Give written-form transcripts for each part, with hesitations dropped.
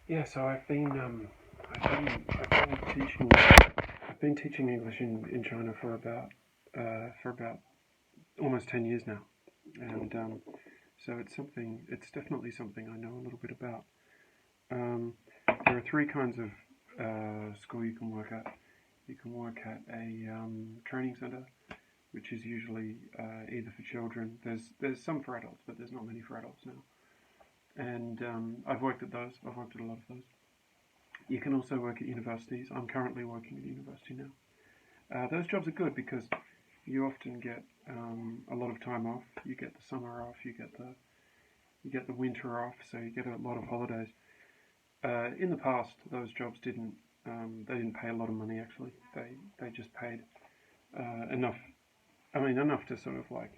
Yeah, so I've been teaching English in China for about almost 10 years now, and so it's definitely something I know a little bit about. Um, there are three kinds of school you can work at. You can work at a training center, which is usually either for children. There's some for adults, but there's not many for adults now. And I've worked at those. I've worked at a lot of those. You can also work at universities. I'm currently working at a university now. Those jobs are good because you often get a lot of time off. You get the summer off. You get the winter off. So you get a lot of holidays. In the past, those jobs didn't pay a lot of money. Actually, they just paid enough. I mean, enough to sort of like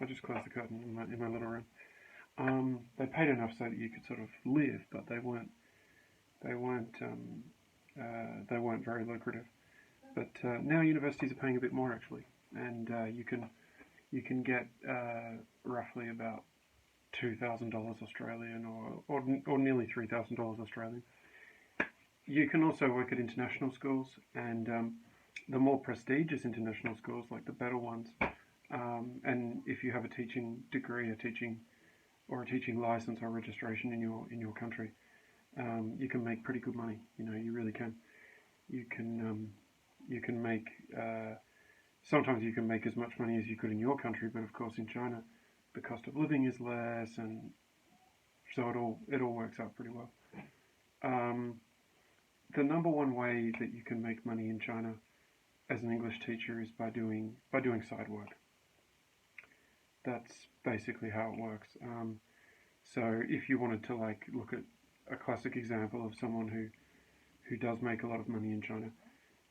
I just closed the curtain in my little room. They paid enough so that you could sort of live, but they weren't they weren't very lucrative. But now universities are paying a bit more actually, and you can get roughly about $2,000 Australian or nearly $3,000 Australian. You can also work at international schools, and the more prestigious international schools, like the better ones, and if you have a teaching degree, a teaching license or registration in your country, you can make pretty good money. You know, you really can. You can you can make sometimes you can make as much money as you could in your country, but of course in China, the cost of living is less, and so it all works out pretty well. Um, the number one way that you can make money in China as an English teacher is by doing side work. That's basically how it works. So if you wanted to like look at a classic example of someone who does make a lot of money in China,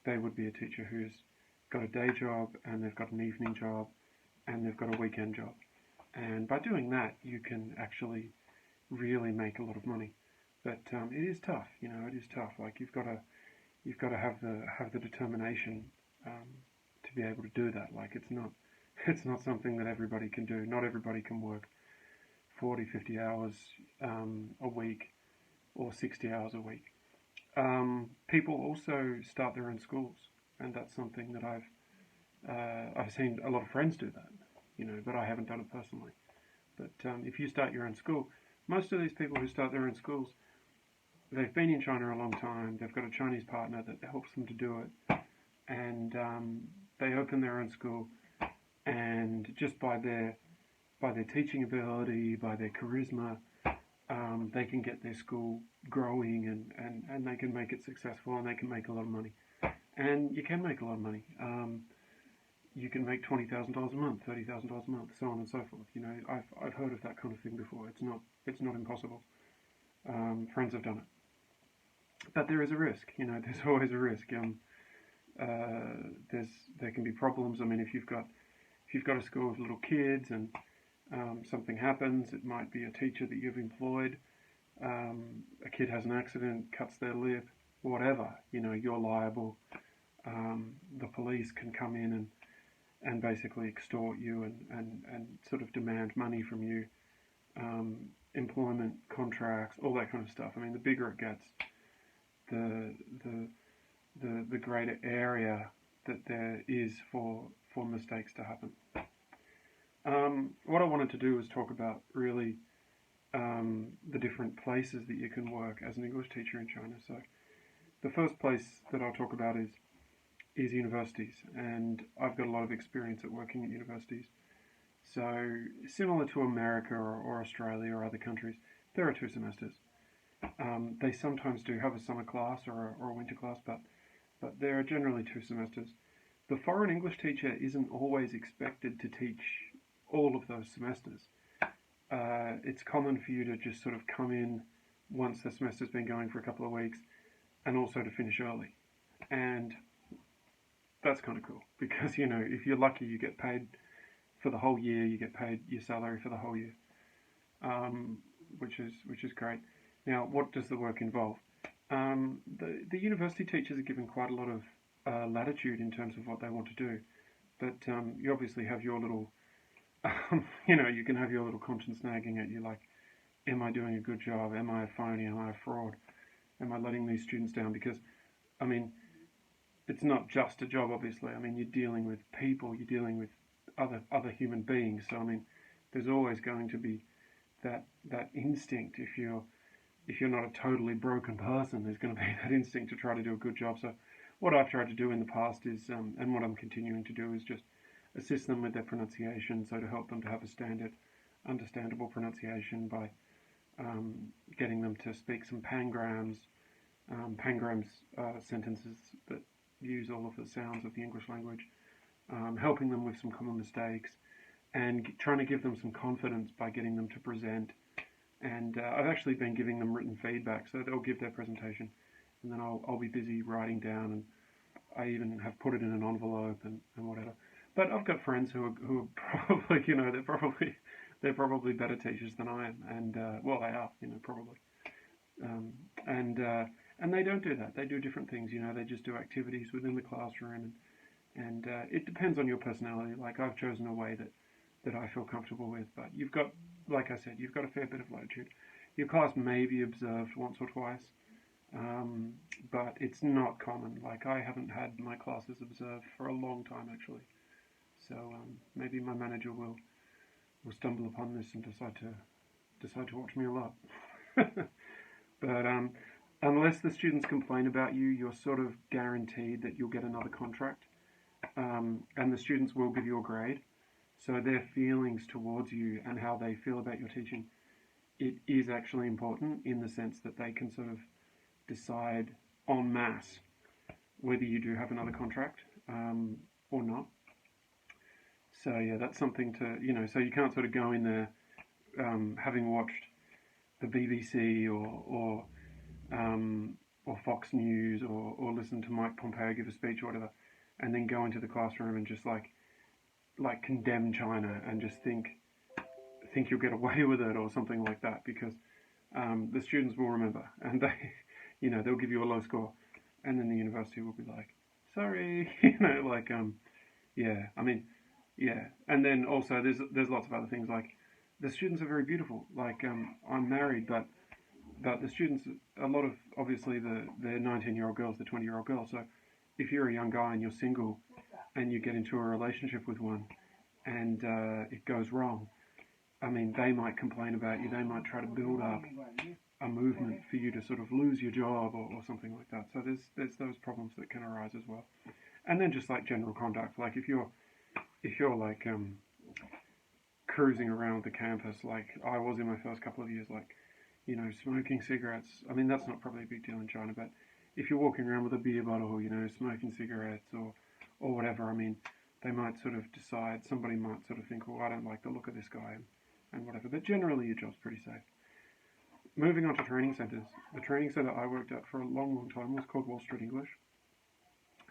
they would be a teacher who's got a day job and they've got an evening job and they've got a weekend job. And by doing that, you can actually really make a lot of money. But it is tough, you know. It is tough. Like you've got to have the determination to be able to do that. Like it's not something that everybody can do. Not everybody can work 40, 50 hours a week or 60 hours a week. People also start their own schools, and that's something that I've seen a lot of friends do that, you know, but I haven't done it personally. But if you start your own school, most of these people who start their own schools, they've been in China a long time. They've got a Chinese partner that helps them to do it, and they open their own school, and just by their teaching ability, by their charisma, they can get their school growing, and they can make it successful, and they can make a lot of money. And you can make a lot of money. You can make $20,000 a month, $30,000 a month, so on and so forth. You know, I've heard of that kind of thing before. It's not impossible. Friends have done it, but there is a risk. You know, there's always a risk. There can be problems. I mean, if you've got a school with little kids and something happens, it might be a teacher that you've employed. A kid has an accident, cuts their lip, whatever. You know, you're liable. The police can come in and basically extort you and sort of demand money from you, employment contracts, all that kind of stuff. I mean, the bigger it gets, the the greater area that there is for mistakes to happen. What I wanted to do was talk about really the different places that you can work as an English teacher in China. So the first place that I'll talk about is universities, and I've got a lot of experience at working at universities. So similar to America or Australia or other countries, there are 2 semesters. They sometimes do have a summer class or a winter class, but there are generally 2 semesters. The foreign English teacher isn't always expected to teach all of those semesters. It's common for you to just sort of come in once the semester's been going for a couple of weeks, and also to finish early. And that's kind of cool because, you know, if you're lucky, you get paid for the whole year. You get paid your salary for the whole year, which is great. Now, what does the work involve? The university teachers are given quite a lot of latitude in terms of what they want to do, but you obviously have your little, you know, you can have your little conscience nagging at you like, am I doing a good job? Am I a phony? Am I a fraud? Am I letting these students down? Because, I mean, it's not just a job, obviously. I mean, you're dealing with people, you're dealing with other human beings. So, I mean, there's always going to be that instinct. If you're not a totally broken person, there's going to be that instinct to try to do a good job. So, what I've tried to do in the past is, and what I'm continuing to do, is just assist them with their pronunciation. So to help them to have a standard, understandable pronunciation by getting them to speak some pangrams. Pangrams are sentences that use all of the sounds of the English language. Helping them with some common mistakes, and trying to give them some confidence by getting them to present. And I've actually been giving them written feedback, so they'll give their presentation, and then I'll be busy writing down, and I even have put it in an envelope and whatever. But I've got friends who are probably, they're probably better teachers than I am, and well, they are, probably. Um, and they don't do that. They do different things. They just do activities within the classroom, and it depends on your personality. Like, I've chosen a way that I feel comfortable with. But you've got, like I said, you've got a fair bit of latitude. Your class may be observed once or twice, but it's not common. Like, I haven't had my classes observed for a long time, actually. So maybe my manager will stumble upon this and decide to watch me a lot. But unless the students complain about you, you're sort of guaranteed that you'll get another contract, and the students will give you a grade. So their feelings towards you and how they feel about your teaching, it is actually important in the sense that they can sort of decide en masse whether you do have another contract or not. So yeah, that's something to, so you can't sort of go in there having watched the BBC or Fox News or listen to Mike Pompeo give a speech or whatever, and then go into the classroom and just like condemn China and just think you'll get away with it or something like that, because the students will remember, and they'll give you a low score, and then the university will be like, sorry, yeah. And then also there's lots of other things, like the students are very beautiful. Like I'm married, but the students, a lot of, obviously they're 19-year-old girls, they're 20-year-old girls. So if you're a young guy and you're single and you get into a relationship with one and it goes wrong, I mean, they might complain about you. They might try to build up a movement for you to sort of lose your job or something like that. So there's those problems that can arise as well. And then just like general conduct, like if you're like cruising around the campus like I was in my first couple of years, like, smoking cigarettes. I mean, that's not probably a big deal in China, but if you're walking around with a beer bottle, smoking cigarettes or whatever, I mean, they might sort of decide, somebody might sort of think, well, I don't like the look of this guy and whatever. But generally, your job's pretty safe. Moving on to training centres. The training centre I worked at for a long, long time was called Wall Street English.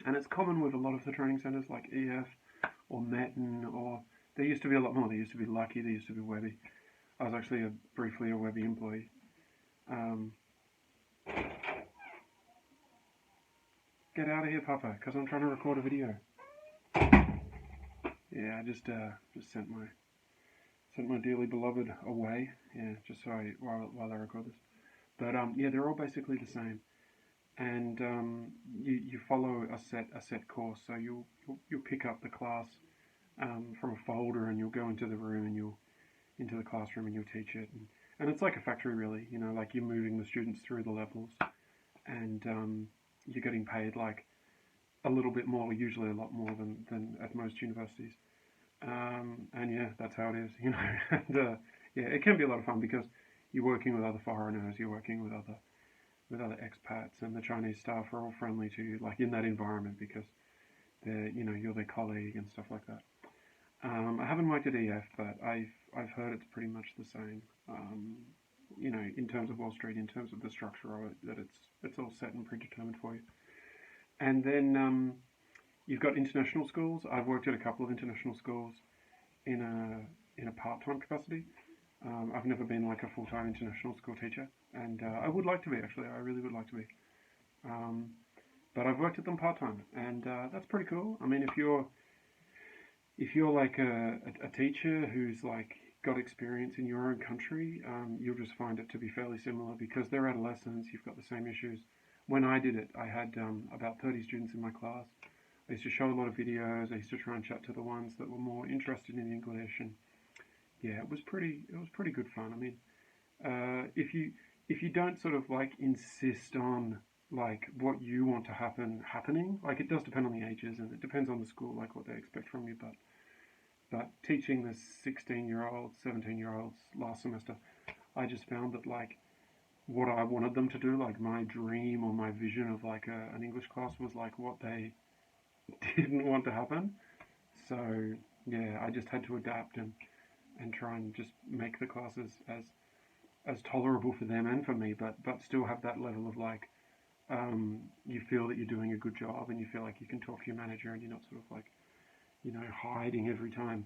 And it's common with a lot of the training centres like EF or Metten, or there used to be a lot more. There used to be Lucky, there used to be Webby. I was actually briefly a Webby employee. Get out of here, Papa, because I'm trying to record a video. Yeah, I just sent my dearly beloved away. Yeah, just so while I record this. But yeah, they're all basically the same, and you follow a set course. So you'll pick up the class from a folder, and you'll go into the room, and you'll into the classroom, and you'll teach it. And it's like a factory, really. Like you're moving the students through the levels, and you're getting paid like a little bit more, usually a lot more than at most universities. And yeah, that's how it is, And yeah, it can be a lot of fun because you're working with other foreigners, you're working with other expats, and the Chinese staff are all friendly to you, like in that environment, because they're, you're their colleague and stuff like that. I haven't worked at EF, but I've heard it's pretty much the same. In terms of Wall Street, in terms of the structure of it, that it's all set and predetermined for you. And then you've got international schools. I've worked at a couple of international schools in a part-time capacity. I've never been like a full-time international school teacher, and I would like to be, actually. I really would like to be. But I've worked at them part-time, and that's pretty cool. I mean, if you're like a teacher who's like got experience in your own country, you'll just find it to be fairly similar because they're adolescents. You've got the same issues. When I did it, I had about 30 students in my class. I used to show a lot of videos. I used to try and chat to the ones that were more interested in English, and yeah, it was pretty good fun. I mean, if you don't sort of like insist on like what you want to happening, like it does depend on the ages and it depends on the school, like what they expect from you. But teaching the 16-year-olds, 17-year-olds last semester, I just found that like what I wanted them to do, like my dream or my vision of like an English class was like what they didn't want to happen. So yeah, I just had to adapt and try and just make the classes as tolerable for them and for me, but still have that level of like you feel that you're doing a good job and you feel like you can talk to your manager and you're not sort of like hiding every time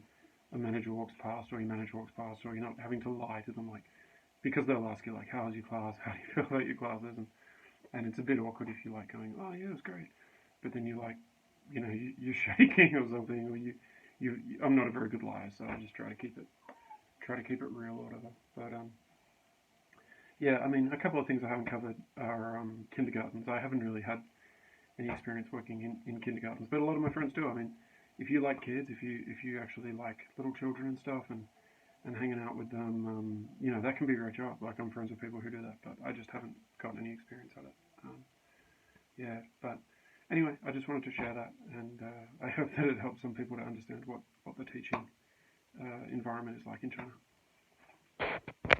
a manager walks past or your manager walks past, or you're not having to lie to them like because they'll ask you like how was your class, how do you feel about your classes, and it's a bit awkward if you're like going oh yeah it's great, but then you're like you're shaking or something, or I'm not a very good liar, so I just try to keep it real or whatever. But yeah, I mean, a couple of things I haven't covered are kindergartens. I haven't really had any experience working in kindergartens, but a lot of my friends do. I mean, if you like kids, if you actually like little children and stuff, and hanging out with them, that can be a great job. Like I'm friends with people who do that, but I just haven't gotten any experience at it. Yeah, but anyway, I just wanted to share that, and I hope that it helps some people to understand what the teaching environment is like in China.